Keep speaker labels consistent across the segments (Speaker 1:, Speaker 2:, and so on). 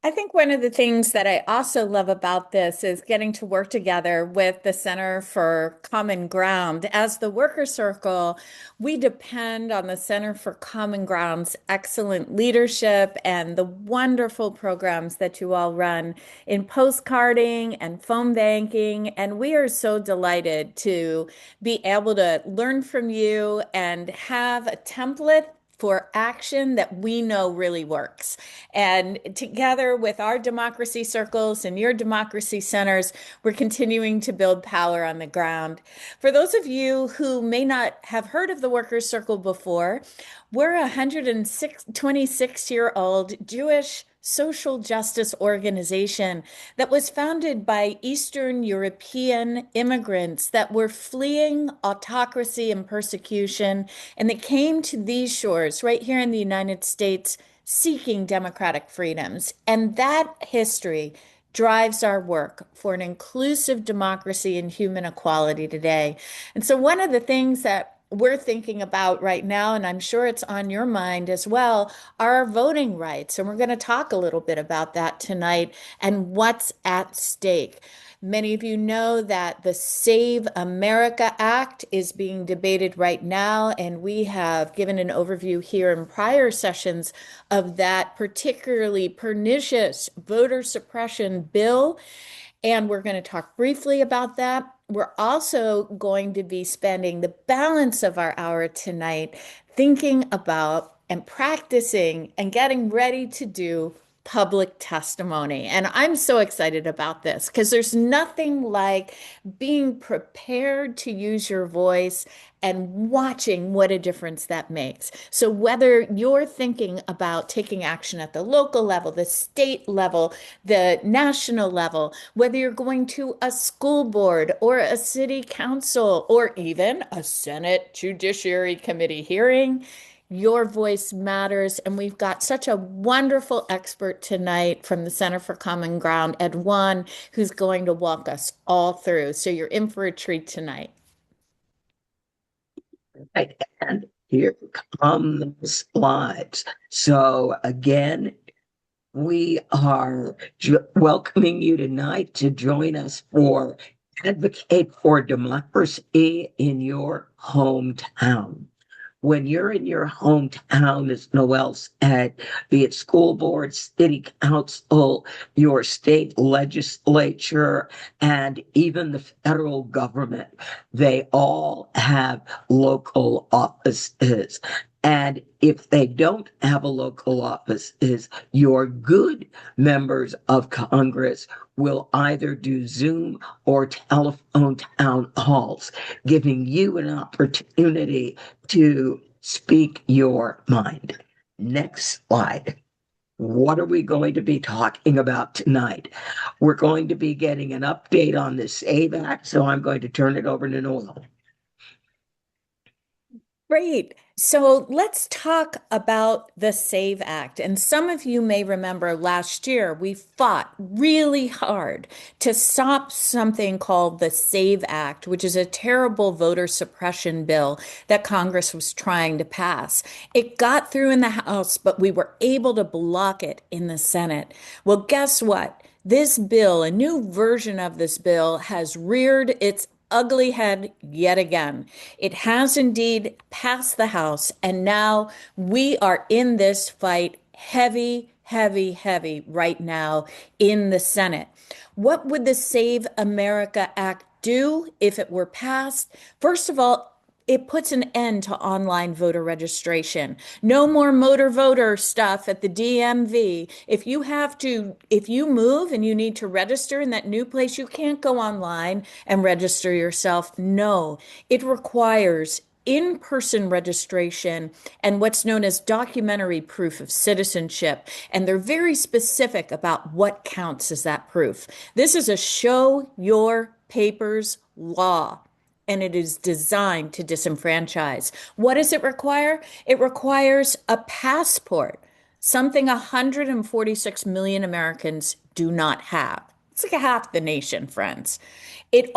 Speaker 1: I think one of the things that I also love about this is getting to work together with the Center for Common Ground. As the Worker Circle, we depend on the Center for Common Ground's excellent leadership and the wonderful programs that you all run in postcarding and phone banking. And we are so delighted to be able to learn from you and have a template for action that we know really works. And together with our democracy circles and your democracy centers, we're continuing to build power on the ground. For those of you who may not have heard of the Workers' Circle before, we're a 126-year-old Jewish social justice organization that was founded by Eastern European immigrants that were fleeing autocracy and persecution, and they came to these shores right here in the United States seeking democratic freedoms. And that history drives our work for an inclusive democracy and human equality today. And so, one of the things that we're thinking about right now, and I'm sure it's on your mind as well, are our voting rights. And we're going to talk a little bit about that tonight and what's at stake. Many of you know that the Save America Act is being debated right now, and we have given an overview here in prior sessions of that particularly pernicious voter suppression bill. And we're going to talk briefly about that. We're also going to be spending the balance of our hour tonight thinking about and practicing and getting ready to do public testimony. And I'm so excited about this because there's nothing like being prepared to use your voice and watching what a difference that makes. So, whether you're thinking about taking action at the local level, the state level, the national level, whether you're going to a school board or a city council or even a Senate Judiciary Committee hearing, your voice matters. And we've got such a wonderful expert tonight from the Center for Common Ground, Ed Wan, who's going to walk us all through. So you're in for a treat tonight.
Speaker 2: Right, and here come the slides. So again, we are welcoming you tonight to join us for Advocate for Democracy in Your Hometown. When you're in your hometown, as Noel said, be it school board, city council, your state legislature, and even the federal government, they all have local offices. And if they don't have a local office, your good members of Congress will either do Zoom or telephone town halls, giving you an opportunity to speak your mind. Next slide. What are we going to be talking about tonight? We're going to be getting an update on the SAVE Act, so I'm going to turn it over to Noel.
Speaker 1: Great. So let's talk about the SAVE Act. And some of you may remember last year we fought really hard to stop something called the SAVE Act, which is a terrible voter suppression bill that Congress was trying to pass. It got through in the House, but we were able to block it in the Senate. Well, guess what? This bill, a new version of this bill, has reared its ugly head yet again. It has indeed passed the House, and now we are in this fight heavy, heavy, heavy right now in the Senate. What would the Save America Act do if it were passed? First of all, it puts an end to online voter registration. No more motor voter stuff at the DMV. If you move and you need to register in that new place, you can't go online and register yourself. No, it requires in-person registration and what's known as documentary proof of citizenship. And they're very specific about what counts as that proof. This is a show your papers law, and it is designed to disenfranchise. What does it require? It requires a passport, something 146 million Americans do not have. It's like half the nation, friends. It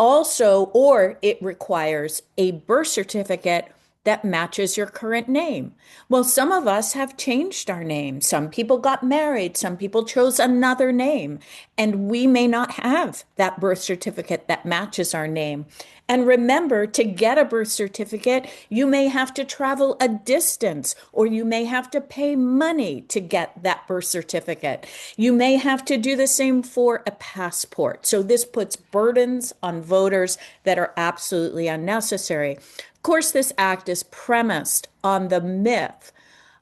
Speaker 1: requires a birth certificate that matches your current name. Well, some of us have changed our name. Some people got married. Some people chose another name. And we may not have that birth certificate that matches our name. And remember, to get a birth certificate, you may have to travel a distance or you may have to pay money to get that birth certificate. You may have to do the same for a passport. So this puts burdens on voters that are absolutely unnecessary. Of course, this act is premised on the myth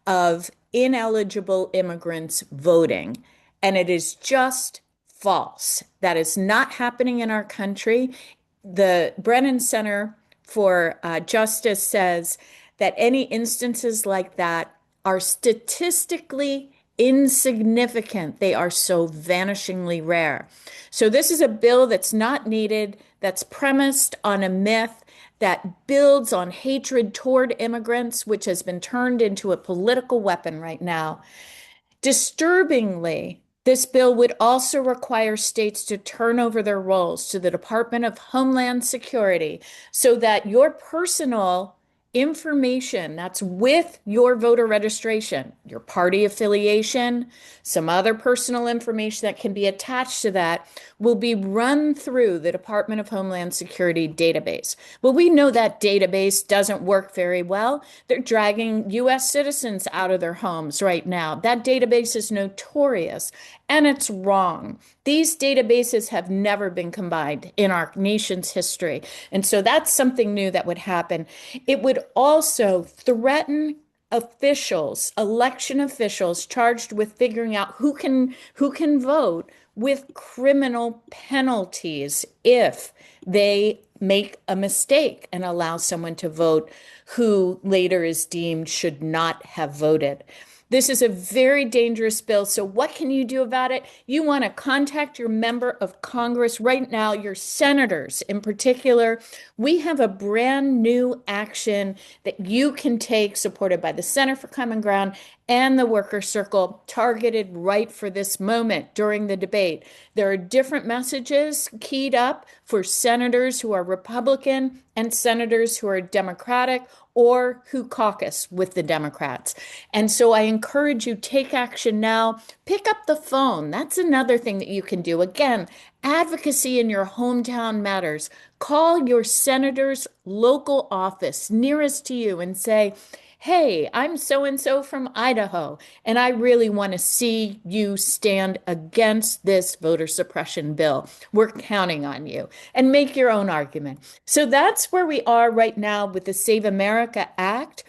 Speaker 1: of ineligible immigrants voting, and it is just false. That is not happening in our country. The Brennan Center for Justice says that any instances like that are statistically insignificant. They are so vanishingly rare. So this is a bill that's not needed, that's premised on a myth that builds on hatred toward immigrants, which has been turned into a political weapon right now. Disturbingly, this bill would also require states to turn over their roles to the Department of Homeland Security so that your personal information that's with your voter registration, your party affiliation, some other personal information that can be attached to that will be run through the Department of Homeland Security database. Well, we know that database doesn't work very well. They're dragging US citizens out of their homes right now. That database is notorious and it's wrong. These databases have never been combined in our nation's history. And so that's something new that would happen. It would also threaten officials, election officials charged with figuring out who can vote with criminal penalties if they make a mistake and allow someone to vote who later is deemed should not have voted. This is a very dangerous bill. So what can you do about it? You want to contact your member of Congress right now, your senators in particular. We have a brand new action that you can take, supported by the Center for Common Ground and the Worker Circle, targeted right for this moment during the debate. There are different messages keyed up for senators who are Republican and senators who are Democratic or who caucus with the Democrats. And so I encourage you, take action now. Pick up the phone. That's another thing that you can do. Again, advocacy in your hometown matters. Call your senator's local office nearest to you and say, hey, I'm so-and-so from Idaho, and I really want to see you stand against this voter suppression bill. We're counting on you, and make your own argument. So that's where we are right now with the Save America Act.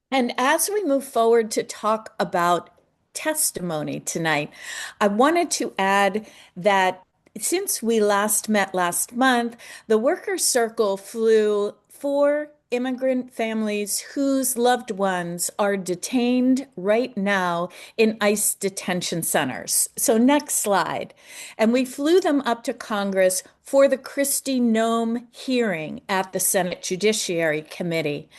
Speaker 1: And as we move forward to talk about testimony tonight, I wanted to add that since we last met last month, the Workers' Circle flew 4 immigrant families whose loved ones are detained right now in ICE detention centers. So next slide. And we flew them up to Congress for the Kristi Noem hearing at the Senate Judiciary Committee.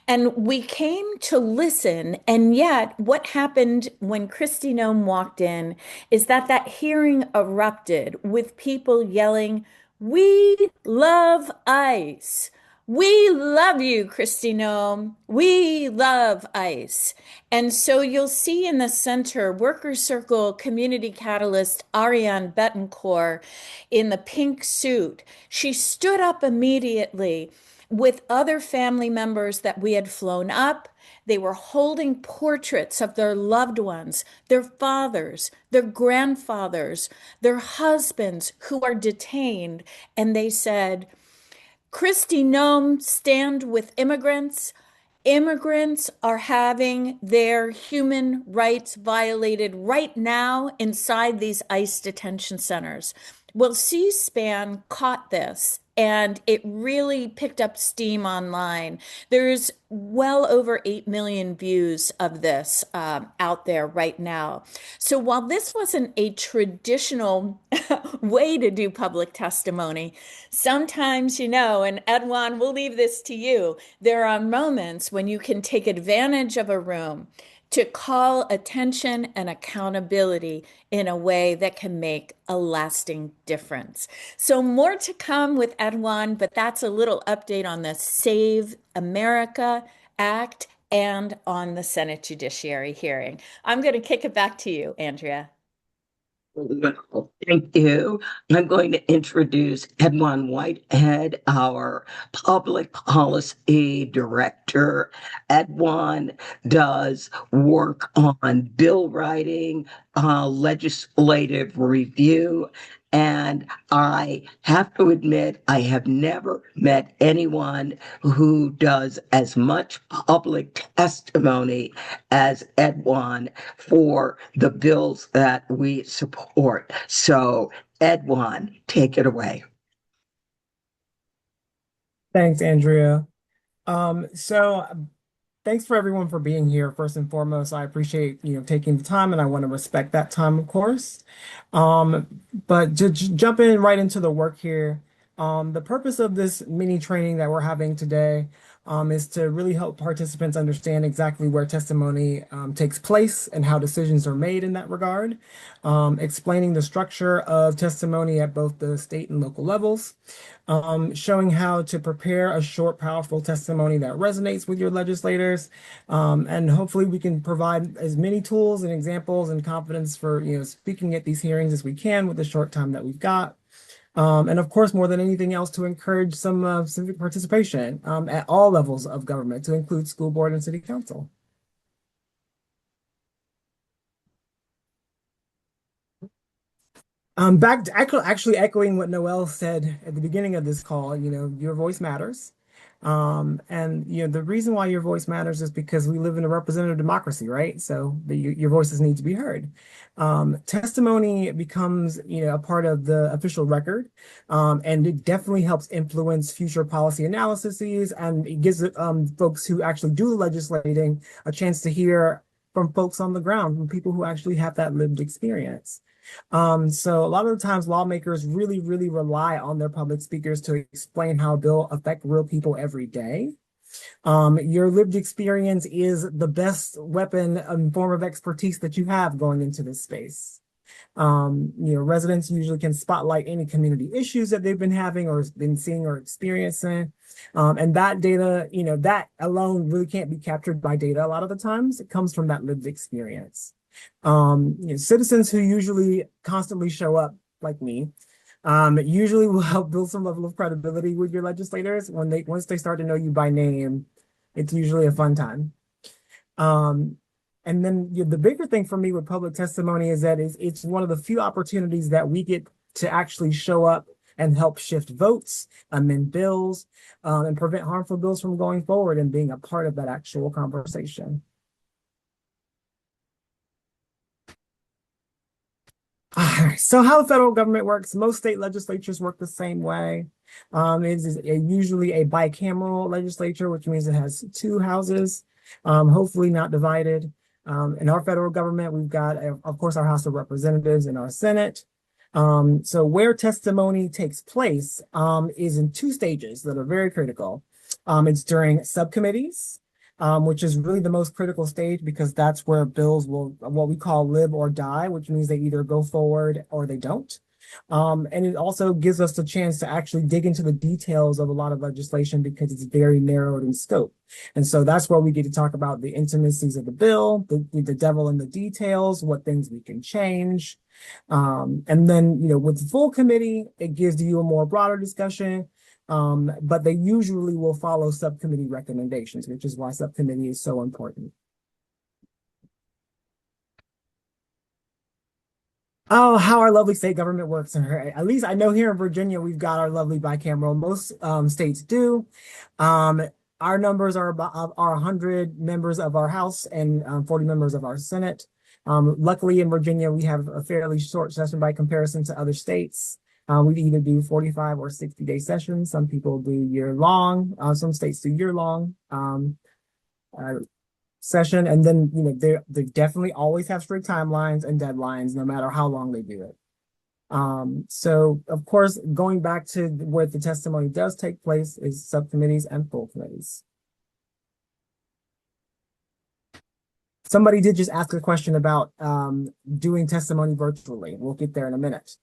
Speaker 1: And we came to listen, and yet what happened when Kristi Noem walked in is that hearing erupted with people yelling, "We love ICE. We love you, Kristi Noem. We love ICE." And so you'll see in the center, Workers' Circle community catalyst Ariane Betancourt in the pink suit. She stood up immediately with other family members that we had flown up. They were holding portraits of their loved ones, their fathers, their grandfathers, their husbands who are detained. And they said, Kristi Noem, stand with immigrants. Immigrants are having their human rights violated right now inside these ICE detention centers. Well, C-SPAN caught this and it really picked up steam online. There's well over 8 million views of this out there right now. So while this wasn't a traditional way to do public testimony, sometimes, and Edwan, we'll leave this to you, there are moments when you can take advantage of a room, to call attention and accountability in a way that can make a lasting difference. So, more to come with Edwan, but that's a little update on the Save America Act and on the Senate Judiciary hearing. I'm going to kick it back to you, Andrea.
Speaker 2: Well, thank you. I'm going to introduce Edwin Whitehead, our public policy director. Edwin does work on bill writing, legislative review, and I have to admit, I have never met anyone who does as much public testimony as Edwin for the bills that we support. So, Edwin, take it away.
Speaker 3: Thanks, Andrea. So thanks for everyone for being here. First and foremost, I appreciate taking the time, and I want to respect that time, of course. Um, but to jump in right into the work here, the purpose of this mini training that we're having today is to really help participants understand exactly where testimony takes place and how decisions are made in that regard, explaining the structure of testimony at both the state and local levels, showing how to prepare a short, powerful testimony that resonates with your legislators. And hopefully we can provide as many tools and examples and confidence for, speaking at these hearings as we can with the short time that we've got. And of course, more than anything else, to encourage some civic participation at all levels of government, to include school board and city council. Back to actually echoing what Noel said at the beginning of this call, your voice matters. And the reason why your voice matters is because we live in a representative democracy, right? So your voices need to be heard. Testimony becomes, a part of the official record, and it definitely helps influence future policy analyses, and it gives folks who actually do the legislating a chance to hear from folks on the ground, from people who actually have that lived experience. So a lot of the times lawmakers really, really rely on their public speakers to explain how a bill affect real people every day. Your lived experience is the best weapon and form of expertise that you have going into this space. Residents usually can spotlight any community issues that they've been having or been seeing or experiencing. And that data, that alone really can't be captured by data a lot of the times. It comes from that lived experience. Citizens who usually constantly show up, like me, usually will help build some level of credibility with your legislators. Once they start to know you by name, it's usually a fun time. And then the bigger thing for me with public testimony is that it's one of the few opportunities that we get to actually show up and help shift votes, amend bills, and prevent harmful bills from going forward and being a part of that actual conversation. So how the federal government works, most state legislatures work the same way. It is usually a bicameral legislature, which means it has two houses, hopefully not divided. In our federal government, we've got, of course, our House of Representatives and our Senate. So where testimony takes place is in two stages that are very critical. It's during subcommittees, which is really the most critical stage because that's where bills will, what we call live or die, which means they either go forward or they don't. And it also gives us the chance to actually dig into the details of a lot of legislation because it's very narrowed in scope. And so that's where we get to talk about the intricacies of the bill, the devil in the details, what things we can change. And then, with the full committee, it gives you a more broader discussion. But they usually will follow subcommittee recommendations, which is why subcommittee is so important. Oh, how our lovely state government works. At least I know here in Virginia, we've got our lovely bicameral. Most states do. Our numbers are 100 members of our House and 40 members of our Senate. Luckily in Virginia, we have a fairly short session by comparison to other states. We either do 45 or 60-day sessions. Some people do year long. Some states do year long session. And then, they definitely always have strict timelines and deadlines, no matter how long they do it. So of course, going back to where the testimony does take place is subcommittees and full committees. Somebody did just ask a question about doing testimony virtually. We'll get there in a minute.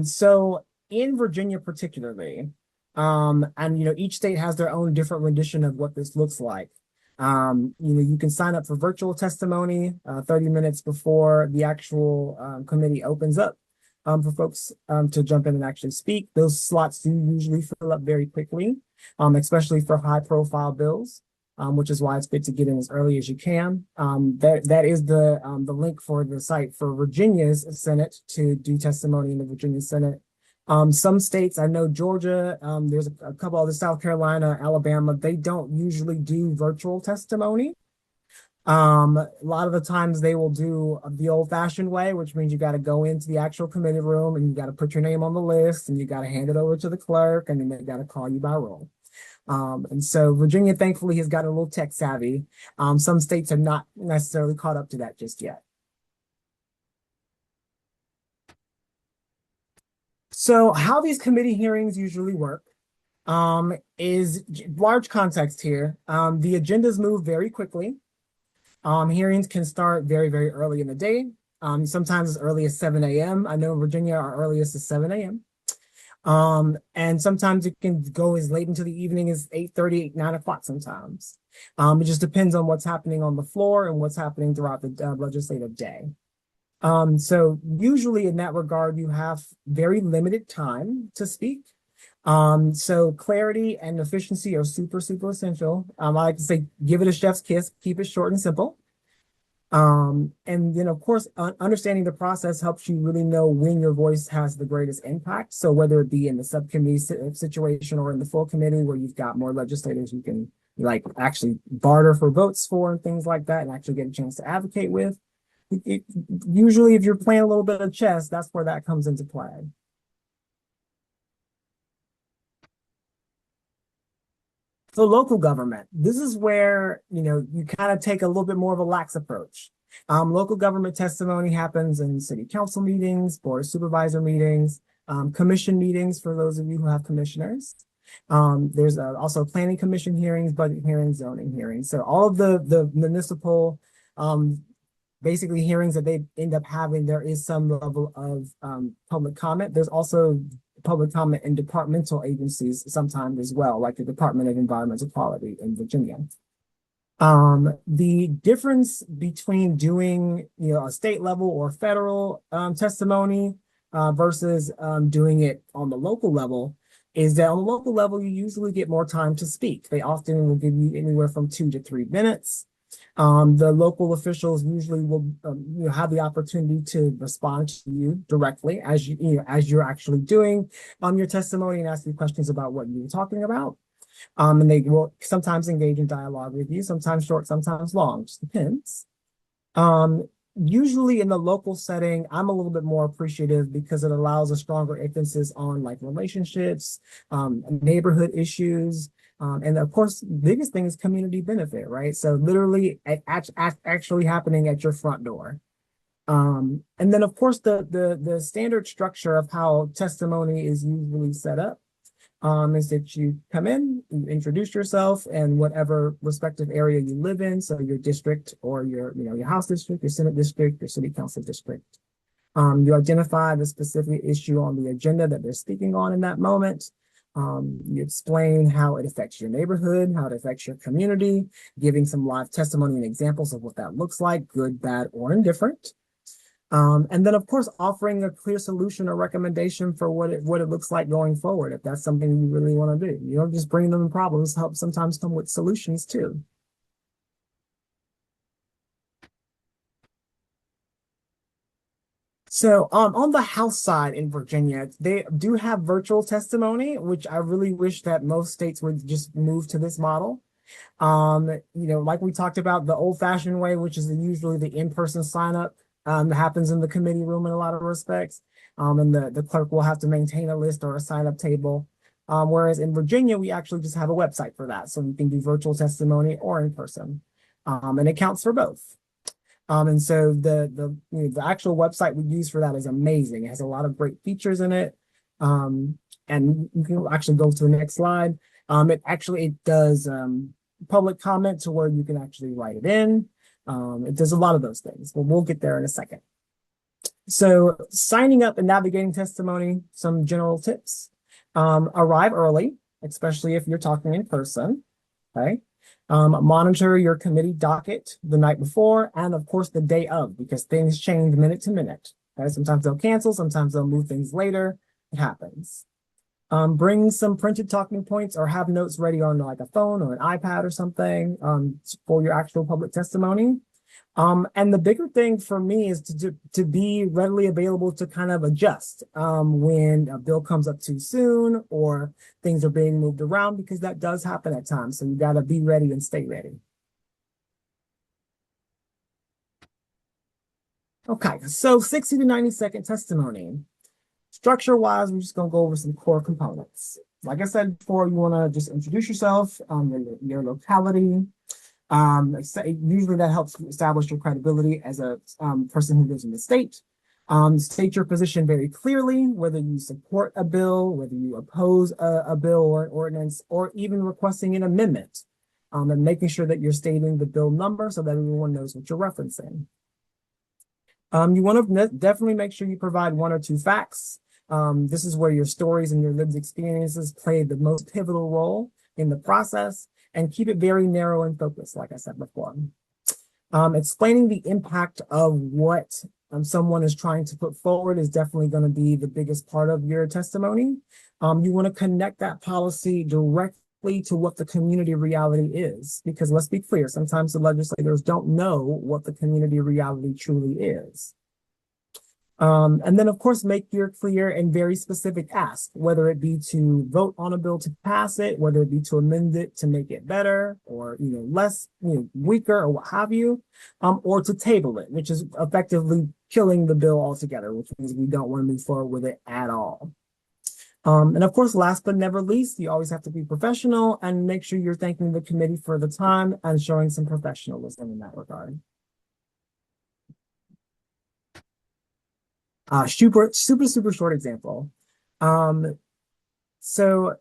Speaker 3: So in Virginia particularly, and each state has their own different rendition of what this looks like. You can sign up for virtual testimony 30 minutes before the actual committee opens up for folks to jump in and actually speak. Those slots do usually fill up very quickly, especially for high profile bills. Which is why it's good to get in as early as you can. That is the link for the site for Virginia's Senate to do testimony in the Virginia Senate. Some states, I know Georgia, there's a couple other, South Carolina, Alabama, they don't usually do virtual testimony. A lot of the times they will do the old-fashioned way, which means you got to go into the actual committee room and you got to put your name on the list and you got to hand it over to the clerk and then they got to call you by roll. And so Virginia, thankfully, has got a little tech savvy. Some states are not necessarily caught up to that just yet. So how these committee hearings usually work is large context here. The agendas move very quickly. Hearings can start very, very early in the day. Sometimes as early as 7 a.m. I know in Virginia, our earliest is 7 a.m. And sometimes it can go as late into the evening as 8:30, 9 o'clock sometimes. It just depends on what's happening on the floor and what's happening throughout the legislative day. So usually in that regard, you have very limited time to speak. So clarity and efficiency are super, super essential. I like to say, give it a chef's kiss, keep it short and simple. And then of course, understanding the process helps you really know when your voice has the greatest impact. So whether it be in the subcommittee situation or in the full committee where you've got more legislators you can like actually barter for votes for and things like that and actually get a chance to advocate with. Usually if you're playing a little bit of chess, that's where that comes into play. So local government, this is where, you kind of take a little bit more of a lax approach. Local government testimony happens in city council meetings, board of supervisor meetings, commission meetings for those of you who have commissioners. There's also planning commission hearings, budget hearings, zoning hearings. So all of the municipal, basically hearings that they end up having, there is some level of public comment. There's also public comment in departmental agencies sometimes as well, like the Department of Environmental Quality in Virginia. The difference between doing, a state level or federal testimony versus doing it on the local level is that on the local level, you usually get more time to speak. They often will give you anywhere from 2 to 3 minutes. The local officials usually will have the opportunity to respond to you directly as as you're actually doing your testimony and ask you questions about what you were talking about. And they will sometimes engage in dialogue with you, sometimes short, sometimes long, just depends. Usually in the local setting, I'm a little bit more appreciative because it allows a stronger emphasis on like relationships, neighborhood issues. And of course, the biggest thing is community benefit, right? So literally actually happening at your front door. And then of course, the standard structure of how testimony is usually set up is that you come in, you introduce yourself and whatever respective area you live in. So your district or your House district, your Senate district, your city council district. You identify the specific issue on the agenda that they're speaking on in that moment. You explain how it affects your neighborhood, how it affects your community, giving some live testimony and examples of what that looks like, good, bad, or indifferent. And then, of course, offering a clear solution or recommendation for what it looks like going forward, if that's something you really want to do. You don't just bring them problems, help sometimes come with solutions too. So on the House side in Virginia, they do have virtual testimony, which I really wish that most states would just move to this model. Like we talked about, the old-fashioned way, which is usually the in-person sign-up, happens in the committee room in a lot of respects. And the clerk will have to maintain a list or a sign-up table. Whereas in Virginia, we actually just have a website for that. So you can do virtual testimony or in person. And it counts for both. And so the actual website we use for that is amazing. It has a lot of great features in it. And you can actually go to the next slide. It does public comment to where you can actually write it in. There's a lot of those things, but we'll get there in a second. So signing up and navigating testimony, some general tips. Arrive early, especially if you're talking in person, okay? Monitor your committee docket the night before and of course the day of, because things change minute to minute. Okay? Sometimes they'll cancel, sometimes they'll move things later. It happens. Bring some printed talking points or have notes ready on like a phone or an iPad or something for your actual public testimony. And the bigger thing for me is to be readily available to kind of adjust when a bill comes up too soon or things are being moved around, because that does happen at times. So you got to be ready and stay ready. Okay, so 60 to 90-second testimony. Structure-wise, we're just going to go over some core components. Like I said before, you want to just introduce yourself, your locality. Usually that helps establish your credibility as a person who lives in the state. State your position very clearly, whether you support a bill, whether you oppose a bill or an ordinance, or even requesting an amendment, and making sure that you're stating the bill number so that everyone knows what you're referencing. You want to definitely make sure you provide 1 or 2 facts. This is where your stories and your lived experiences play the most pivotal role in the process, and keep it very narrow and focused, like I said before. Explaining the impact of what someone is trying to put forward is definitely going to be the biggest part of your testimony. You want to connect that policy directly to what the community reality is, because let's be clear, sometimes the legislators don't know what the community reality truly is. And then, of course, make your clear and very specific ask, whether it be to vote on a bill to pass it, whether it be to amend it to make it better or, less, weaker or what have you, or to table it, which is effectively killing the bill altogether, which means we don't want to move forward with it at all. And of course, last but never least, you always have to be professional and make sure you're thanking the committee for the time and showing some professionalism in that regard. Super short example. So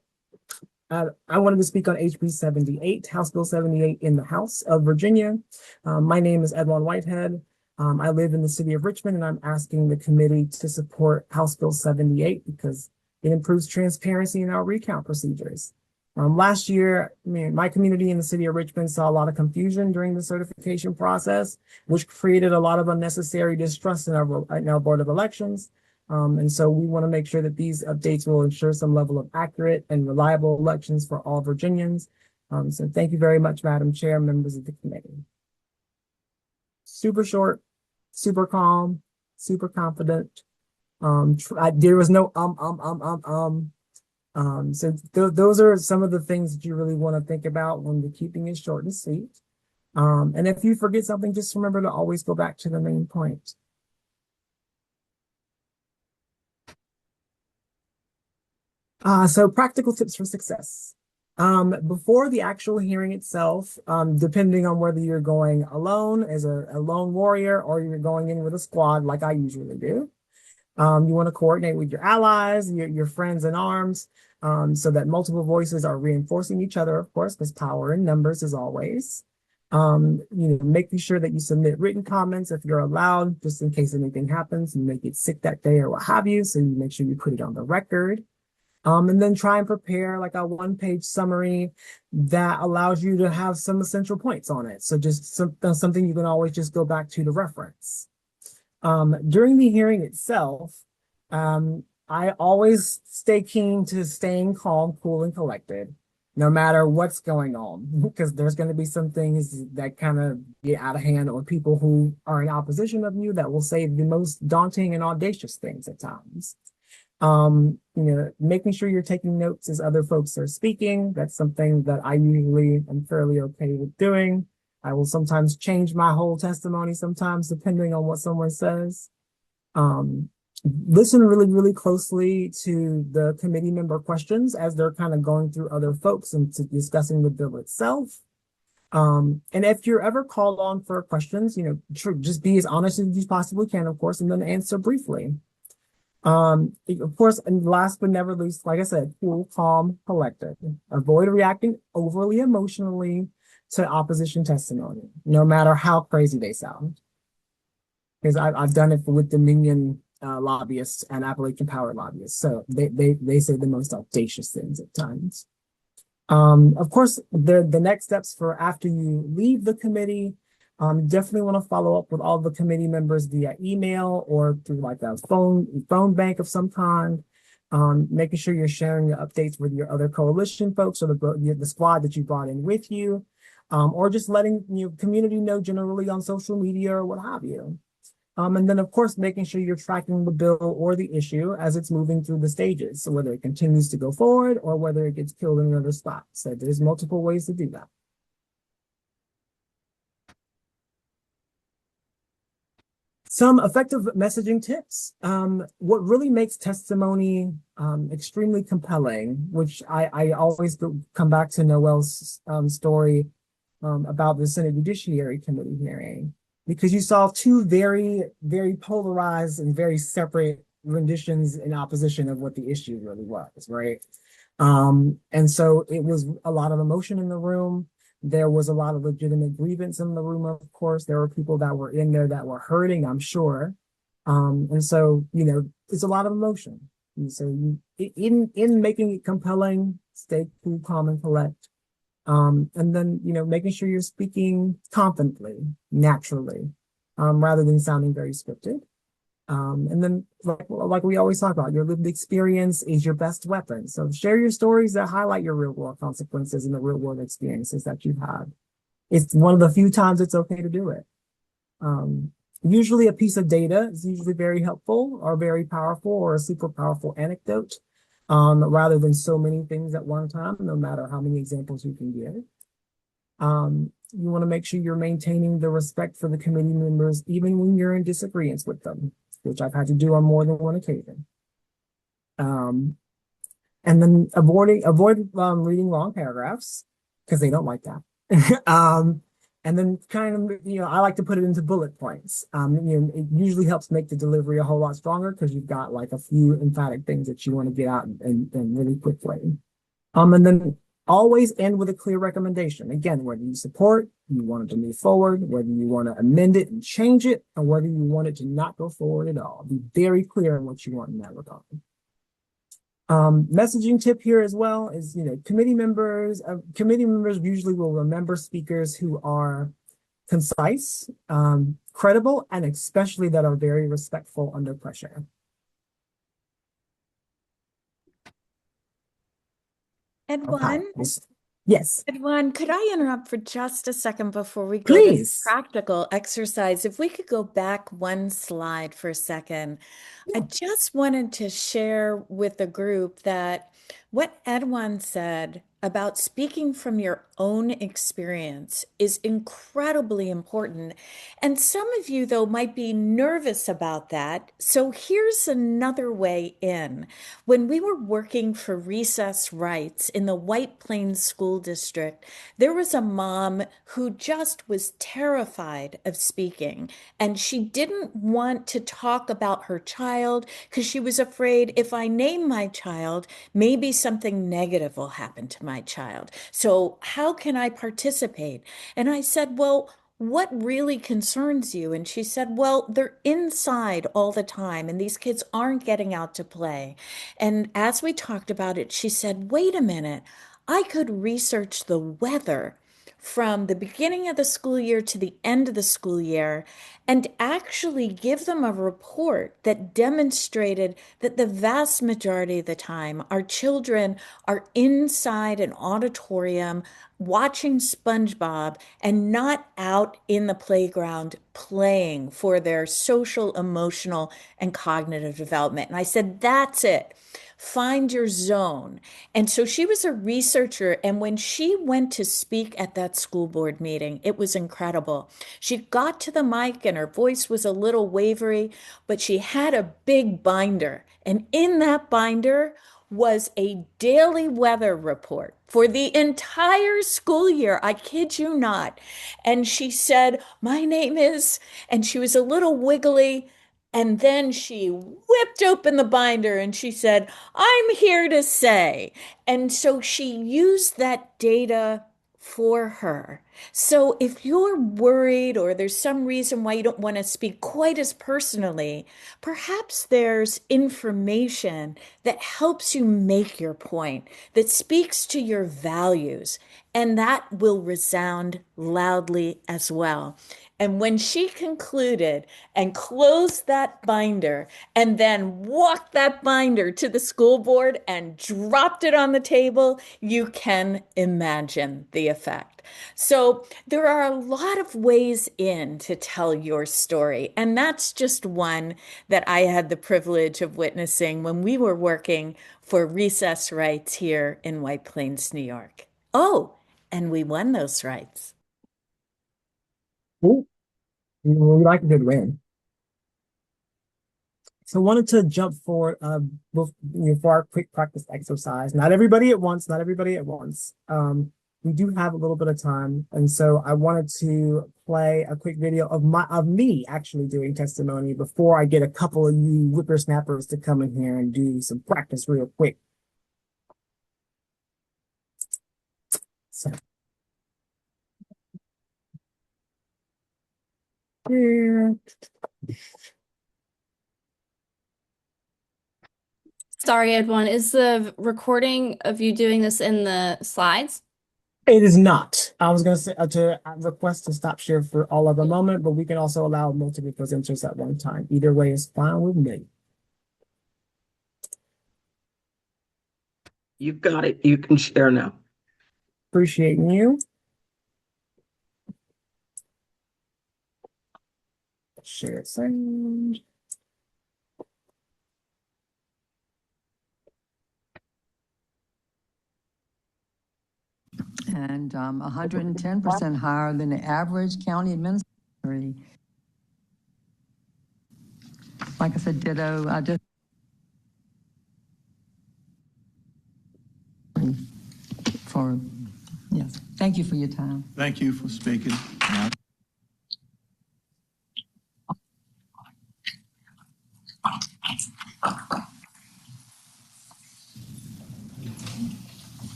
Speaker 3: I wanted to speak on HB 78, House Bill 78 in the House of Virginia. My name is Edwin Whitehead. I live in the city of Richmond, and I'm asking the committee to support House Bill 78 because it improves transparency in our recount procedures. Last year, my community in the city of Richmond saw a lot of confusion during the certification process, which created a lot of unnecessary distrust in our Board of Elections. And so we want to make sure that these updates will ensure some level of accurate and reliable elections for all Virginians. So thank you very much, Madam Chair, members of the committee. Super short, super calm, super confident. There was no so those are some of the things that you really want to think about when you're keeping it short and sweet. And if you forget something, just remember to always go back to the main point. So practical tips for success. Before the actual hearing itself, depending on whether you're going alone as a lone warrior or you're going in with a squad like I usually do, you want to coordinate with your allies, your friends in arms, so that multiple voices are reinforcing each other, of course, because power in numbers as always. Making sure that you submit written comments if you're allowed, just in case anything happens, you may get sick that day or what have you, so you make sure you put it on the record. And then try and prepare like a 1-page summary that allows you to have some essential points on it. So just something you can always just go back to reference. During the hearing itself, I always stay keen to staying calm, cool, and collected, no matter what's going on, because there's going to be some things that kind of get out of hand, or people who are in opposition of you that will say the most daunting and audacious things at times. Making sure you're taking notes as other folks are speaking. That's something that I usually am fairly okay with doing. I will sometimes change my whole testimony sometimes, depending on what someone says. Listen really, really closely to the committee member questions as they're kind of going through other folks and discussing the bill itself. And if you're ever called on for questions, just be as honest as you possibly can, of course, and then answer briefly. Of course, and last but never least, like I said, cool, calm, collected. Avoid reacting overly emotionally to opposition testimony, no matter how crazy they sound. Because I've done it with Dominion lobbyists and Appalachian Power lobbyists. So they say the most audacious things at times. Of course, the next steps for after you leave the committee, definitely want to follow up with all the committee members via email or through like a phone bank of some kind. Making sure you're sharing your updates with your other coalition folks or the squad that you brought in with you, or just letting your community know generally on social media or what have you. And then, of course, making sure you're tracking the bill or the issue as it's moving through the stages. So whether it continues to go forward or whether it gets killed in another spot. So there's multiple ways to do that. Some effective messaging tips. What really makes testimony extremely compelling, which I always come back to Noel's story about the Senate Judiciary Committee hearing, because you saw two very, very polarized and very separate renditions in opposition of what the issue really was, right? And so it was a lot of emotion in the room. There was a lot of legitimate grievance in the room, of course. There were people that were in there that were hurting, I'm sure. And so, it's a lot of emotion. And so in making it compelling, stay cool, calm, and collect. And then, making sure you're speaking confidently, naturally, rather than sounding very scripted. And then, like we always talk about, your lived experience is your best weapon. So share your stories that highlight your real world consequences and the real world experiences that you've had. It's one of the few times it's okay to do it. Usually a piece of data is usually very helpful or very powerful or a super powerful anecdote, rather than so many things at one time, no matter how many examples you can give. You want to make sure you're maintaining the respect for the committee members, even when you're in disagreement with them, which I've had to do on more than one occasion. And then avoid reading long paragraphs because they don't like that. And then kind of, I like to put it into bullet points. It usually helps make the delivery a whole lot stronger because you've got like a few emphatic things that you want to get out and really quickly. And then always end with a clear recommendation. Again, whether you support, you want it to move forward, whether you want to amend it and change it, or whether you want it to not go forward at all. Be very clear on what you want in that regard. Messaging tip here as well is, committee members usually will remember speakers who are concise, credible, and especially that are very respectful under pressure.
Speaker 1: Edwin,
Speaker 3: yes.
Speaker 1: Edwin, could I interrupt for just a second before we go to
Speaker 3: Please.
Speaker 1: practical exercise? If we could go back one slide for a second. I just wanted to share with the group that what Edwin said about speaking from your own experience is incredibly important. And some of you, though, might be nervous about that. So here's another way in. When we were working for recess rights in the White Plains School District, there was a mom who just was terrified of speaking, and she didn't want to talk about her child because she was afraid if I name my child, maybe something negative will happen to my child. So, how can I participate? And I said, well, what really concerns you? And she said, well, they're inside all the time, and these kids aren't getting out to play. And as we talked about it, she said, wait a minute, I could research the weather from the beginning of the school year to the end of the school year and actually give them a report that demonstrated that the vast majority of the time our children are inside an auditorium watching SpongeBob and not out in the playground playing for their social, emotional, and cognitive development. And I said, that's it. Find your zone. And so she was a researcher. And when she went to speak at that school board meeting, it was incredible. She got to the mic and her voice was a little wavery, but she had a big binder. And in that binder was a daily weather report for the entire school year. I kid you not. And she said, my name is, and she was a little wiggly. And then she whipped open the binder and she said, I'm here to say. And so she used that data for her. So if you're worried or there's some reason why you don't want to speak quite as personally, perhaps there's information that helps you make your point, that speaks to your values, and that will resound loudly as well. And when she concluded and closed that binder and then walked that binder to the school board and dropped it on the table, you can imagine the effect. So there are a lot of ways in to tell your story. And that's just one that I had the privilege of witnessing when we were working for recess rights here in White Plains, New York. Oh, and we won those rights.
Speaker 3: Ooh, we like a good win. So I wanted to jump forward for our quick practice exercise. Not everybody at once, not everybody at once. We do have a little bit of time, and so I wanted to play a quick video of me actually doing testimony before I get a couple of you whippersnappers to come in here and do some practice real quick. So here.
Speaker 4: Sorry, Edwin, is the recording of you doing this in the slides?
Speaker 3: It is not. I was going to say to request to stop share for all of a moment, but we can also allow multiple presenters at one time. Either way is fine with me.
Speaker 2: You've got it. You can share now.
Speaker 3: Appreciate you. Share sound.
Speaker 5: And 110% higher than the average county administrator. Like I said, ditto. I just yes. Thank you for your time.
Speaker 6: Thank you for speaking.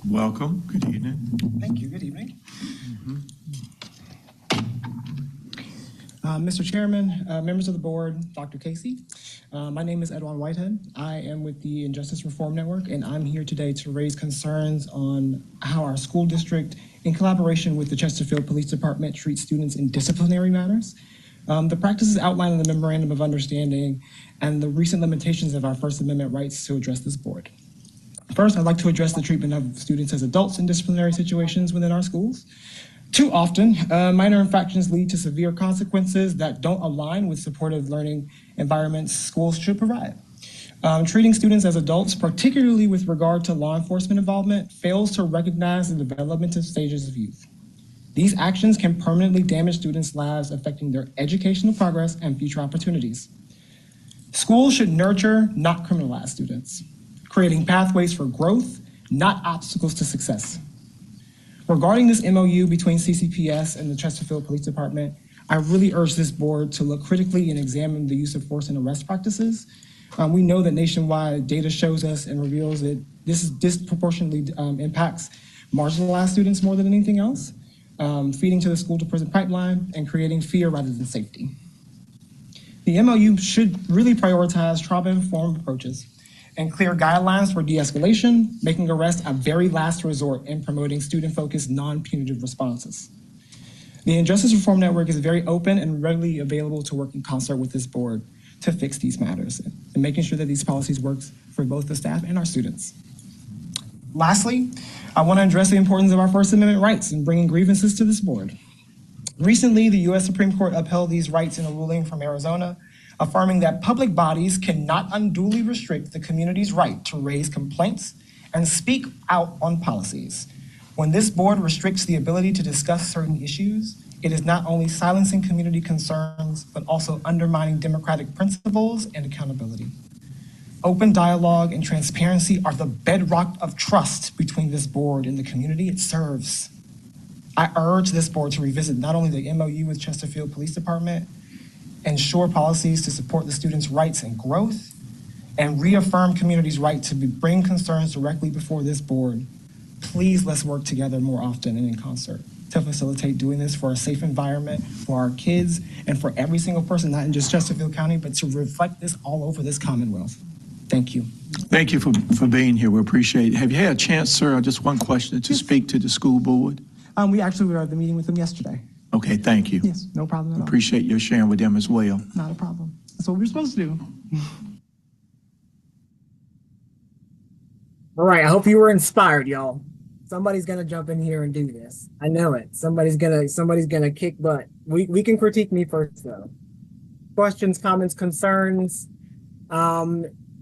Speaker 6: Welcome. Good evening.
Speaker 7: Thank you. Good evening. Mr. Chairman, members of the board, Dr. Casey, my name is Edwin Whitehead. I am with the Injustice Reform Network, and I'm here today to raise concerns on how our school district, in collaboration with the Chesterfield Police Department, treats students in disciplinary matters. The practices outlined in the Memorandum of Understanding and the recent limitations of our First Amendment rights to address this board. First, I'd like to address the treatment of students as adults in disciplinary situations within our schools. Too often, minor infractions lead to severe consequences that don't align with supportive learning environments schools should provide. Treating students as adults, particularly with regard to law enforcement involvement, fails to recognize the developmental stages of youth. These actions can permanently damage students' lives, affecting their educational progress and future opportunities. Schools should nurture, not criminalize students, creating pathways for growth, not obstacles to success. Regarding this MOU between CCPS and the Chesterfield Police Department, I really urge this board to look critically and examine the use of force and arrest practices. We know that nationwide data shows us and reveals that this disproportionately impacts marginalized students more than anything else, feeding to the school to prison pipeline and creating fear rather than safety. The MOU should really prioritize trauma-informed approaches and clear guidelines for de-escalation, making arrest a very last resort and promoting student-focused, non-punitive responses. The Injustice Reform Network is very open and readily available to work in concert with this board to fix these matters and making sure that these policies work for both the staff and our students. Lastly, I want to address the importance of our First Amendment rights in bringing grievances to this board. Recently, the U.S. Supreme Court upheld these rights in a ruling from Arizona, affirming that public bodies cannot unduly restrict the community's right to raise complaints and speak out on policies. When this board restricts the ability to discuss certain issues, it is not only silencing community concerns, but also undermining democratic principles and accountability. Open dialogue and transparency are the bedrock of trust between this board and the community it serves. I urge this board to revisit not only the MOU with Chesterfield Police Department, ensure policies to support the students' rights and growth, and reaffirm community's right to bring concerns directly before this board, please let's work together more often and in concert to facilitate doing this for a safe environment for our kids and for every single person, not in just Chesterfield County, but to reflect this all over this Commonwealth. Thank you.
Speaker 6: Thank you for being here. We appreciate it. Have you had a chance, sir, just one question, to speak to the school board?
Speaker 7: We actually were at the meeting with them yesterday.
Speaker 6: Okay, thank you.
Speaker 7: Yes, no problem at all.
Speaker 6: Appreciate your sharing with them as well.
Speaker 7: Not a problem. That's what we're supposed to do.
Speaker 3: All right, I hope you were inspired, y'all. Somebody's gonna jump in here and do this. I know it. Somebody's gonna kick butt. We can critique me first though. Questions, comments, concerns,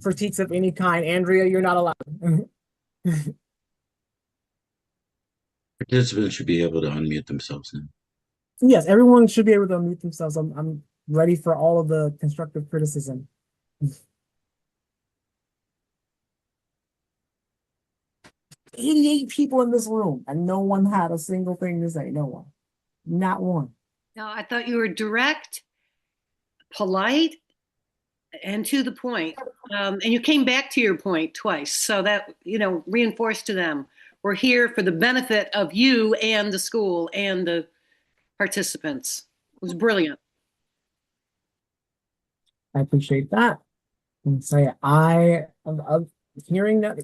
Speaker 3: critiques of any kind. Andrea, you're not allowed.
Speaker 8: Participants should be able to unmute themselves now.
Speaker 3: Yes, everyone should be able to unmute themselves. I'm ready for all of the constructive criticism. 88 people in this room, and no one had a single thing to say. No one. Not one.
Speaker 9: No, I thought you were direct, polite, and to the point. And you came back to your point twice. So that, reinforced to them. We're here for the benefit of you and the school and the participants. It was brilliant.
Speaker 3: I appreciate that. And say I'm hearing that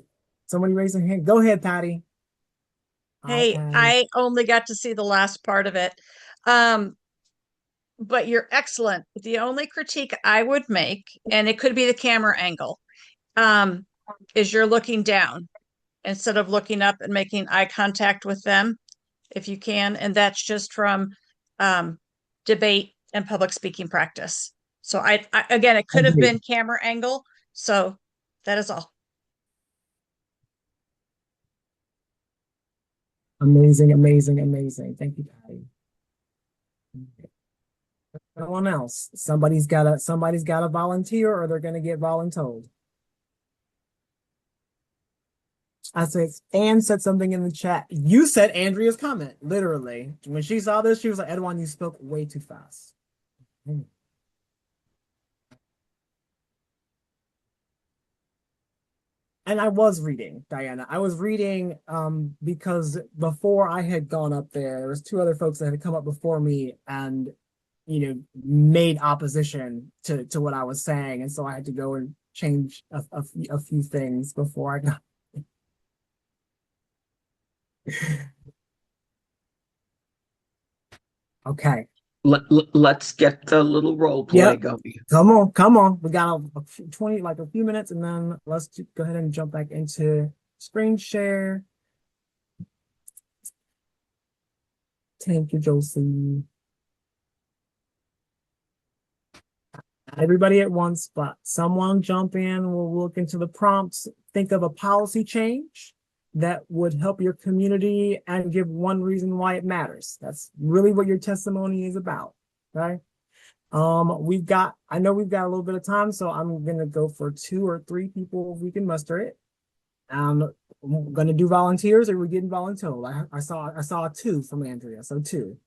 Speaker 3: somebody raised their hand. Go ahead, Patty.
Speaker 10: Hey,
Speaker 3: Patty.
Speaker 10: I only got to see the last part of it. But you're excellent. The only critique I would make, and it could be the camera angle, is you're looking down instead of looking up and making eye contact with them, if you can. And that's just from debate and public speaking practice. So I again, it could have been camera angle. So that is all.
Speaker 3: Amazing, amazing, amazing. Thank you, Patty. Everyone else, somebody's gotta volunteer, or they're gonna get voluntold. I said, Anne said something in the chat. You said Andrea's comment, literally. When she saw this, she was like, Edwin, you spoke way too fast. And I was reading, Diana. I was reading because before I had gone up there was two other folks that had come up before me and, made opposition to what I was saying. And so I had to go and change a few things before I got. Okay.
Speaker 2: Let's get the little role play going.
Speaker 3: Come on. We got a few minutes, and then let's go ahead and jump back into screen share. Thank you, Josie. Not everybody at once, but someone jump in. We'll look into the prompts. Think of a policy change that would help your community and give one reason why it matters. That's really what your testimony is about, right? I know we've got a little bit of time, so I'm gonna go for 2 or 3 people if we can muster it. I'm gonna do volunteers, or we're getting voluntold. I saw 2 from Andrea, so 2.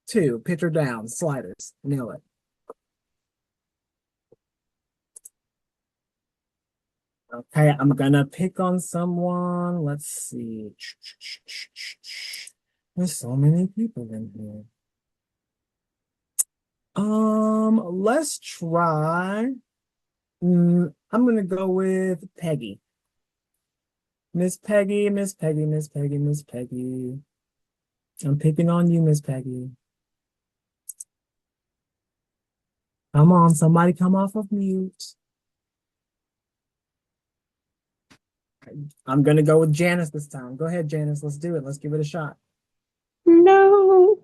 Speaker 3: 2, picture down, sliders, nail it. Okay, I'm gonna pick on someone. Let's see. There's so many people in here. Let's try. I'm gonna go with Peggy. Miss Peggy. I'm picking on you, Miss Peggy. Come on, somebody come off of mute. I'm gonna go with Janice this time. Go ahead, Janice. Let's do it. Let's give it a shot.
Speaker 11: No.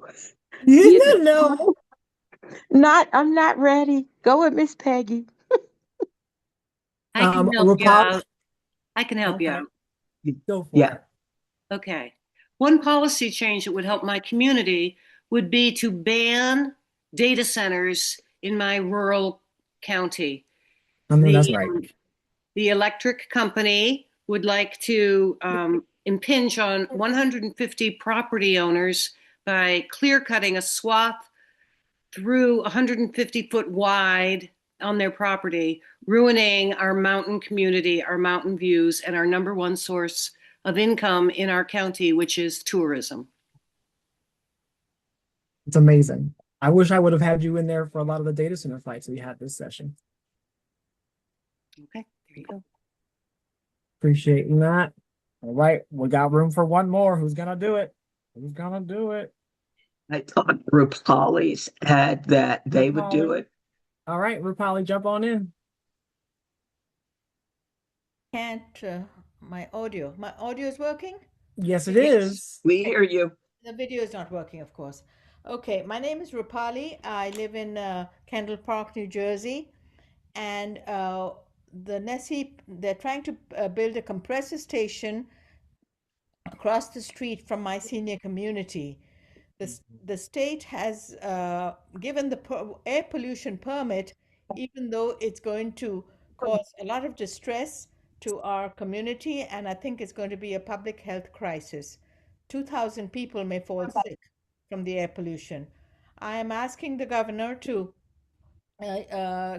Speaker 3: No.
Speaker 11: I'm not ready. Go with Miss Peggy.
Speaker 9: I can help you out. I can help you out.
Speaker 3: Go for it.
Speaker 9: Okay. One policy change that would help my community would be to ban data centers in my rural county.
Speaker 3: That's right.
Speaker 9: The electric company would like to impinge on 150 property owners by clear cutting a swath through 150-foot wide on their property, ruining our mountain community, our mountain views, and our number one source of income in our county, which is tourism.
Speaker 3: It's amazing. I wish I would have had you in there for a lot of the data center fights we had this session.
Speaker 9: Okay, there you go.
Speaker 3: Appreciate that. All right, we got room for one more. Who's gonna do it? Who's gonna do it?
Speaker 2: I thought Rupali's had that they would do it.
Speaker 3: All right, Rupali, jump on in.
Speaker 12: Can't, my audio is working?
Speaker 3: Yes, it is.
Speaker 2: We hear you.
Speaker 12: The video is not working, of course. Okay, my name is Rupali. I live in Kendall Park, New Jersey, and the NESE, they're trying to build a compressor station across the street from my senior community. The state has given the air pollution permit, even though it's going to cause a lot of distress to our community, and I think it's going to be a public health crisis. 2,000 people may fall sick from the air pollution. I am asking the governor to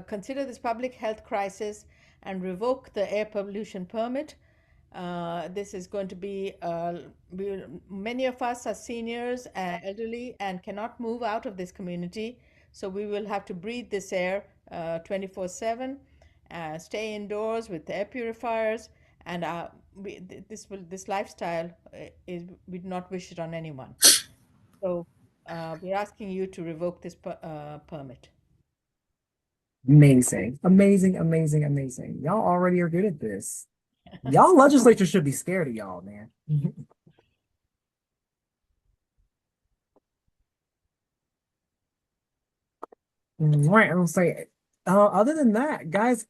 Speaker 12: consider this public health crisis and revoke the air pollution permit. This is going to be, many of us are seniors, elderly, and cannot move out of this community. So we will have to breathe this air 24/7, stay indoors with air purifiers, and this lifestyle we do not wish it on anyone. So we're asking you to revoke this permit.
Speaker 3: Amazing, amazing, amazing, amazing. Y'all already are good at this. Y'all legislature should be scared of y'all, man. Right, I'm saying. Other than that, guys,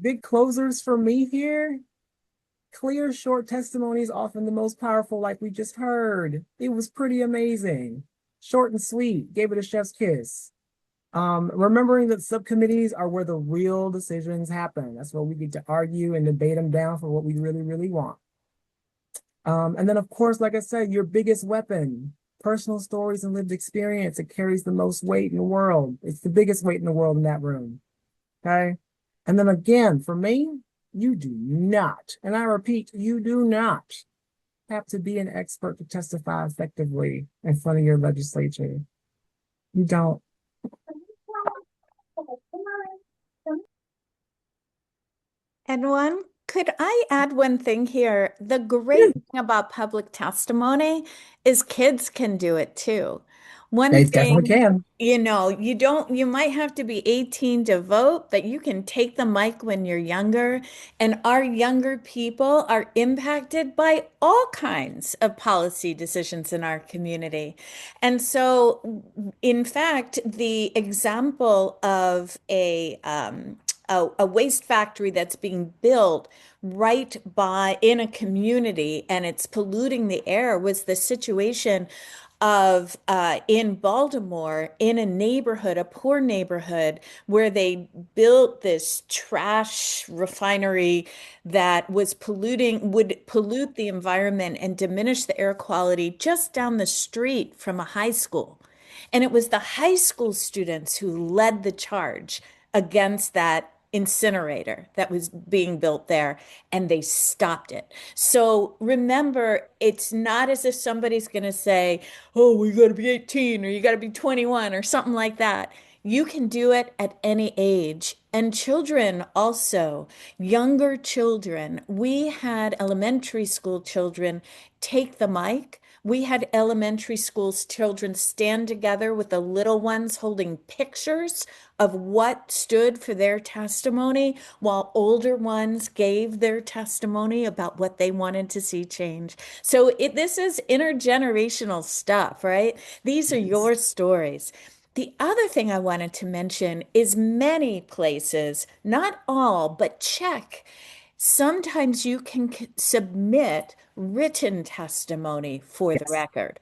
Speaker 3: big closers for me here. Clear, short testimonies, often the most powerful, like we just heard. It was pretty amazing. Short and sweet, gave it a chef's kiss. Remembering that subcommittees are where the real decisions happen. That's where we get to argue and debate them down for what we really, really want. And then, of course, like I said, your biggest weapon, personal stories and lived experience. It carries the most weight in the world. It's the biggest weight in the world in that room. Okay. And then again, for me, you do not, and I repeat, you do not have to be an expert to testify effectively in front of your legislature. You don't.
Speaker 1: And could I add one thing here? The great thing about public testimony is kids can do it too. One
Speaker 3: They
Speaker 1: thing,
Speaker 3: definitely can.
Speaker 1: you might have to be 18 to vote, but you can take the mic when you're younger. And our younger people are impacted by all kinds of policy decisions in our community. And so, in fact, the example of a waste factory that's being built right in a community and it's polluting the air was the situation of in Baltimore, in a neighborhood, a poor neighborhood, where they built this trash refinery that would pollute the environment and diminish the air quality just down the street from a high school. And it was the high school students who led the charge against that incinerator that was being built there, and they stopped it. So remember, it's not as if somebody's going to say, oh, we got to be 18 or you got to be 21 or something like that. You can do it at any age. And children also, younger children. We had elementary school children take the mic. We had elementary school children stand together with the little ones holding pictures of what stood for their testimony, while older ones gave their testimony about what they wanted to see change. So this is intergenerational stuff, right? These are your stories. The other thing I wanted to mention is many places, not all, but check. Sometimes you can submit written testimony for the record.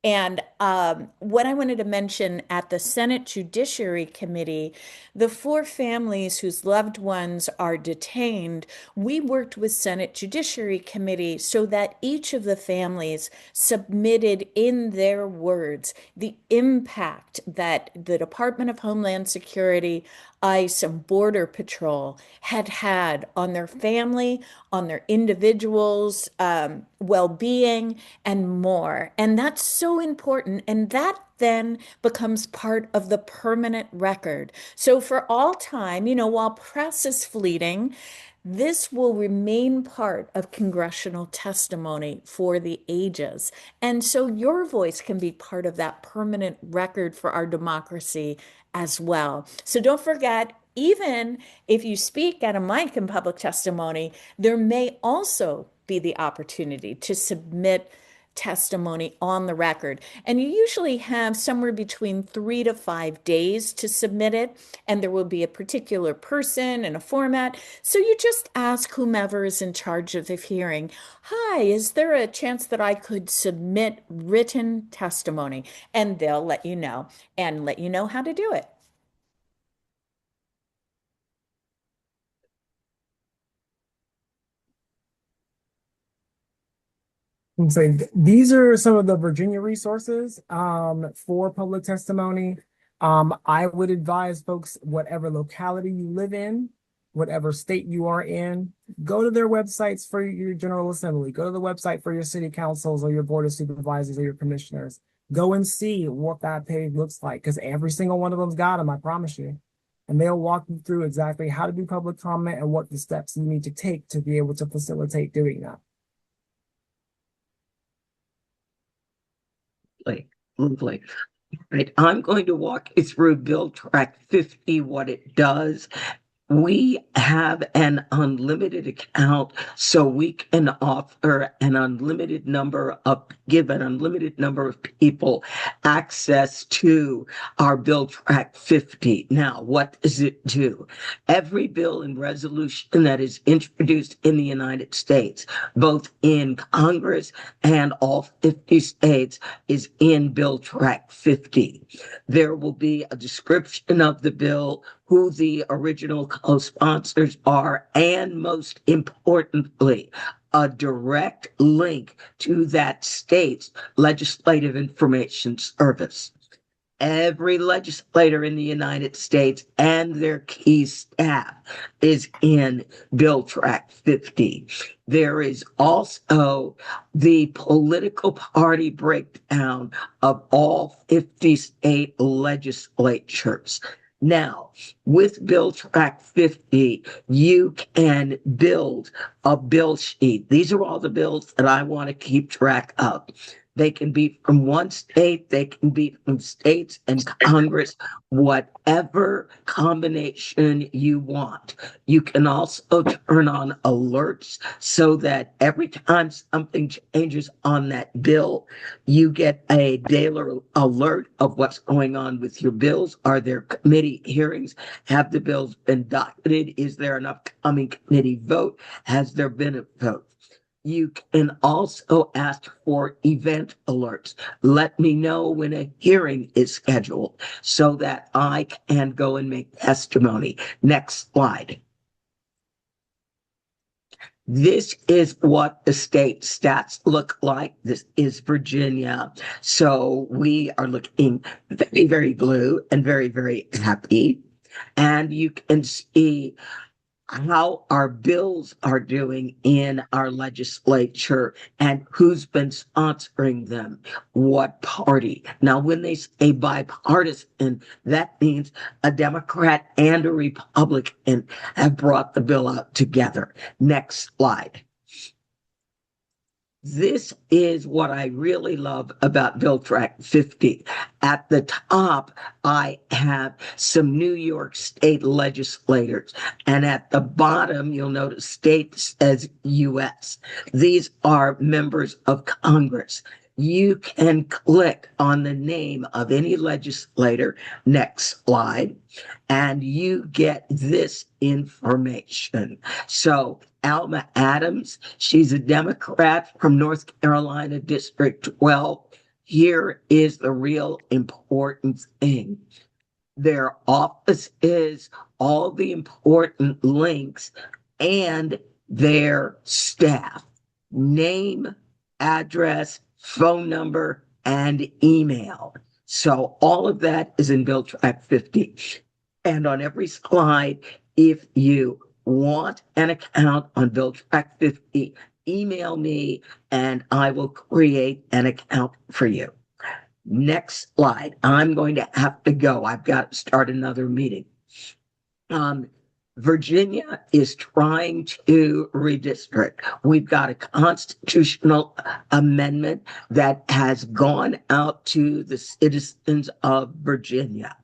Speaker 1: And what I wanted to mention at the Senate Judiciary Committee, the 4 families whose loved ones are detained, we worked with Senate Judiciary Committee so that each of the families submitted in their words the impact that the Department of Homeland Security, ICE, and Border Patrol had on their family, on their individuals' well-being, and more. And that's so important. And that then becomes part of the permanent record. So for all time, while press is fleeting, this will remain part of congressional testimony for the ages. And so your voice can be part of that permanent record for our democracy as well. So don't forget, even if you speak at a mic in public testimony, there may also be the opportunity to submit testimony on the record. And you usually have somewhere between 3 to 5 days to submit it, and there will be a particular person and a format. So you just ask whomever is in charge of the hearing, hi, is there a chance that I could submit written testimony? And they'll let you know and let you know how to do it.
Speaker 3: And so these are some of the Virginia resources for public testimony. I would advise folks, whatever locality you live in, whatever state you are in, go to their websites for your General Assembly, go to the website for your city councils or your board of supervisors or your commissioners. Go and see what that page looks like, because every single one of them's got them, I promise you. And they'll walk you through exactly how to do public comment and what the steps you need to take to be able to facilitate doing that.
Speaker 2: Lovely. Right. I'm going to walk you through Bill Track 50, what it does. We have an unlimited account, so we can offer an unlimited number of people access to our Bill Track 50. Now, what does it do? Every bill and resolution that is introduced in the United States, both in Congress and all 50 states, is in Bill Track 50. There will be a description of the bill, who the original co-sponsors are, and most importantly, a direct link to that state's legislative information service. Every legislator in the United States and their key staff is in Bill Track 50. There is also the political party breakdown of all 50 state legislatures. Now, with Bill Track 50, you can build a bill sheet. These are all the bills that I want to keep track of. They can be from one state, they can be from states and Congress, whatever combination you want. You can also turn on alerts so that every time something changes on that bill, you get a daily alert of what's going on with your bills. Are there committee hearings? Have the bills been docketed? Is there an upcoming committee vote? Has there been a vote? You can also ask for event alerts. Let me know when a hearing is scheduled so that I can go and make testimony. Next slide. This is what the state stats look like. This is Virginia. So we are looking very, very blue and very, very happy. And you can see how our bills are doing in our legislature and who's been sponsoring them, what party. Now, when they say bipartisan, that means a Democrat and a Republican have brought the bill out together. Next slide. This is what I really love about Bill Track 50. At the top, I have some New York state legislators. And at the bottom, you'll notice state says U.S. These are members of Congress. You can click on the name of any legislator, next slide, and you get this information. So Alma Adams, she's a Democrat from North Carolina District 12. here is the real important thing. Their offices, all the important links, and their staff, name, address, phone number, and email. So all of that is in Build Track 50. And on every slide, if you want an account on Build Track 50, email me and I will create an account for you. Next slide. I'm going to have to go. I've got to start another meeting. Virginia is trying to redistrict. We've got a constitutional amendment that has gone out to the citizens of Virginia.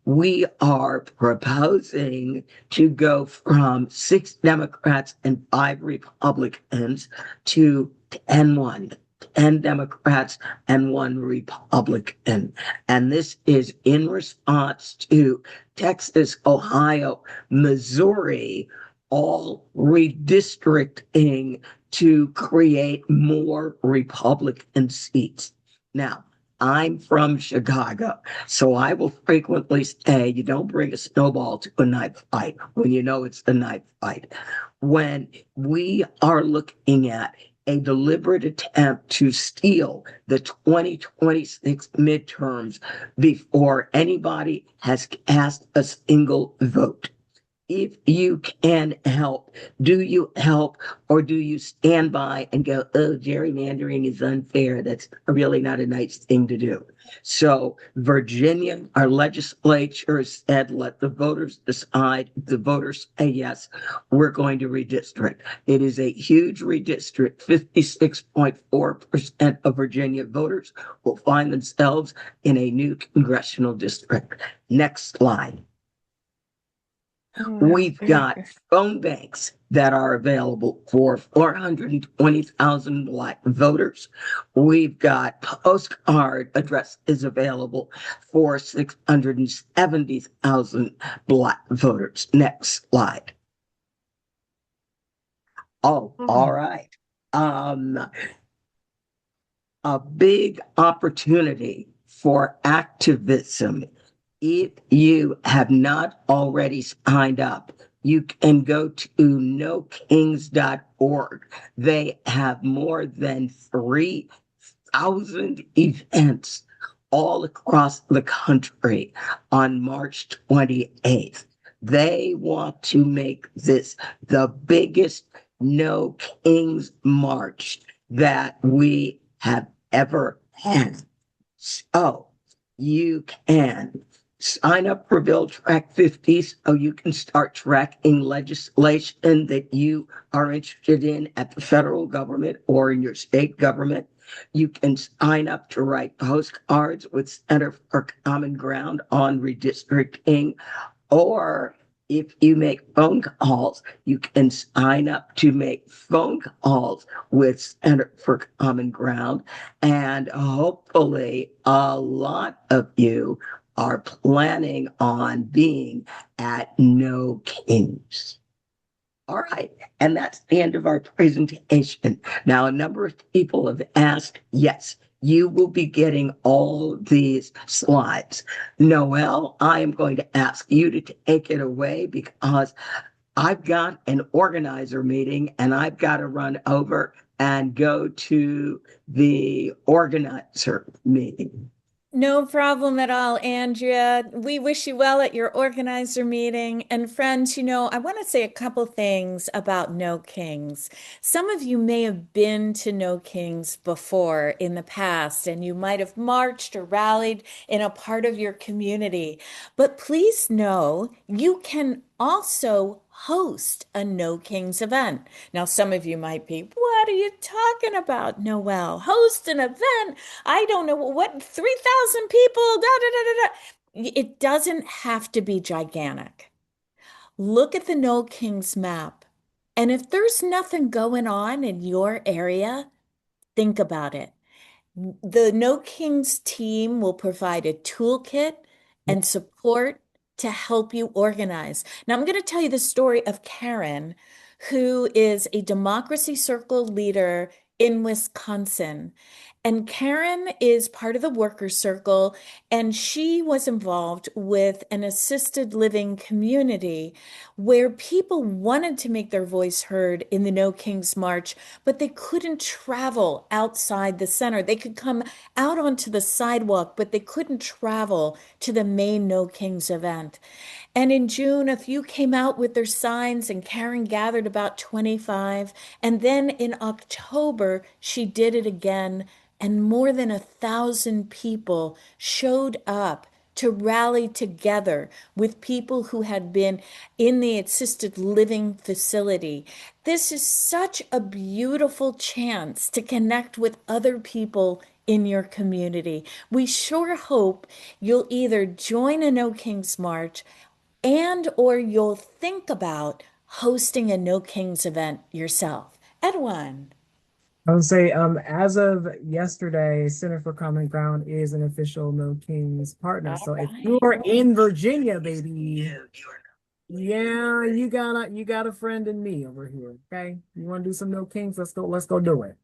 Speaker 2: We are proposing to go from 6 Democrats and 5 Republicans to 10-1. 10 Democrats and 1 Republican. And this is in response to Texas, Ohio, Missouri, all redistricting to create more Republican seats. Now, I'm from Chicago, so I will frequently say you don't bring a snowball to a knife fight when you know it's a knife fight. When we are looking at a deliberate attempt to steal the 2026 midterms before anybody has cast a single vote. If you can help, do you help, or do you stand by and go, oh, gerrymandering is unfair? That's really not a nice thing to do. So Virginia, our legislature said, let the voters decide. The voters say yes, we're going to redistrict. It is a huge redistrict. 56.4% of Virginia voters will find themselves in a new congressional district. Next slide. We've got phone banks that are available for 420,000 Black voters. We've got postcard addresses available for 670,000 Black voters. Next slide. Oh, all right. A big opportunity for activism. If you have not already signed up, you can go to nokings.org. They have more than 3,000 events all across the country on March 28th. They want to make this the biggest No Kings March that we have ever had. So you can sign up for Build Track 50 so you can start tracking legislation that you are interested in at the federal government or in your state government. You can sign up to write postcards with Center for Common Ground on redistricting, or if you make phone calls, you can sign up to make phone calls with Center for Common Ground. And hopefully a lot of you are planning on being at No Kings. All right. And that's the end of our presentation. Now, a number of people have asked, yes, you will be getting all these slides. Noel, I am going to ask you to take it away because I've got an organizer meeting and I've got to run over and go to the organizer meeting.
Speaker 1: No problem at all, Andrea. We wish you well at your organizer meeting. And friends, I want to say a couple things about No Kings. Some of you may have been to No Kings before in the past, and you might have marched or rallied in a part of your community. But please know you can also host a No Kings event. Now, some of you might be, what are you talking about, Noel? Host an event? I don't know what, 3,000 people, da, da, da, da, da. It doesn't have to be gigantic. Look at the No Kings map. And if there's nothing going on in your area, think about it. The No Kings team will provide a toolkit and support to help you organize. Now, I'm going to tell you the story of Karen, who is a Democracy Circle leader in Wisconsin. And Karen is part of the Workers Circle, and she was involved with an assisted living community where people wanted to make their voice heard in the No Kings March, but they couldn't travel outside the center. They could come out onto the sidewalk, but they couldn't travel to the main No Kings event. And in June, a few came out with their signs, and Karen gathered about 25. And then in October, she did it again, and more than 1,000 people showed up to rally together with people who had been in the assisted living facility. This is such a beautiful chance to connect with other people in your community. We sure hope you'll either join a No Kings March and or you'll think about hosting a No Kings event yourself. Edwin.
Speaker 3: I would say, as of yesterday, Center for Common Ground is an official No Kings partner. So if you are in Virginia, baby, yeah, you got a friend in me over here. Okay, you want to do some No Kings? Let's go do it.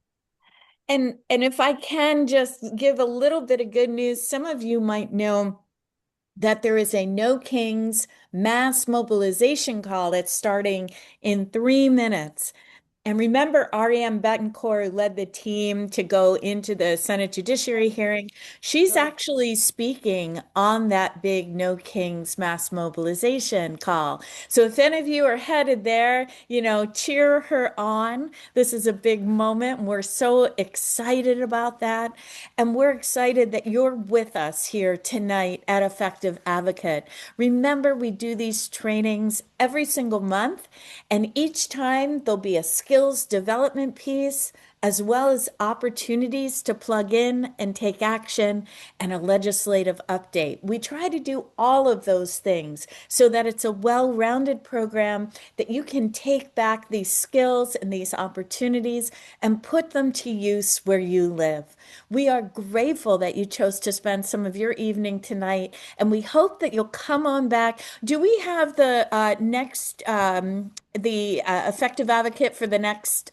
Speaker 1: And if I can just give a little bit of good news, some of you might know that there is a No Kings mass mobilization call that's starting in 3 minutes. And remember, Ariane Betancourt, who led the team to go into the Senate Judiciary hearing. She's actually speaking on that big No Kings mass mobilization call. So if any of you are headed there, cheer her on. This is a big moment. We're so excited about that. And we're excited that you're with us here tonight at Effective Advocate. Remember, we do these trainings every single month, and each time there'll be a skills development piece, as well as opportunities to plug in and take action and a legislative update. We try to do all of those things so that it's a well-rounded program that you can take back these skills and these opportunities and put them to use where you live. We are grateful that you chose to spend some of your evening tonight, and we hope that you'll come on back. Do we have the next Effective Advocate for the next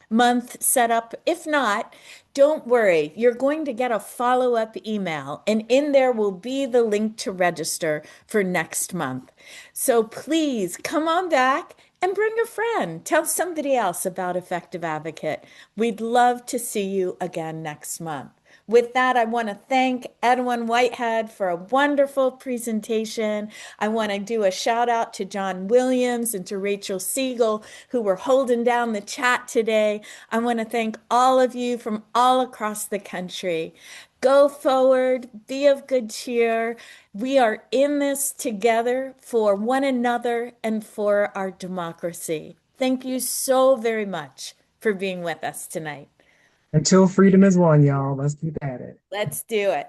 Speaker 1: month set up? If not, don't worry. You're going to get a follow-up email, and in there will be the link to register for next month. So please come on back and bring a friend. Tell somebody else about Effective Advocate. We'd love to see you again next month. With that, I want to thank Edwin Whitehead for a wonderful presentation. I want to do a shout out to John Williams and to Rachel Siegel, who were holding down the chat today. I want to thank all of you from all across the country. Go forward, be of good cheer. We are in this together for one another and for our democracy. Thank you so very much for being with us tonight.
Speaker 3: Until freedom is won, y'all. Let's keep at it.
Speaker 1: Let's do it.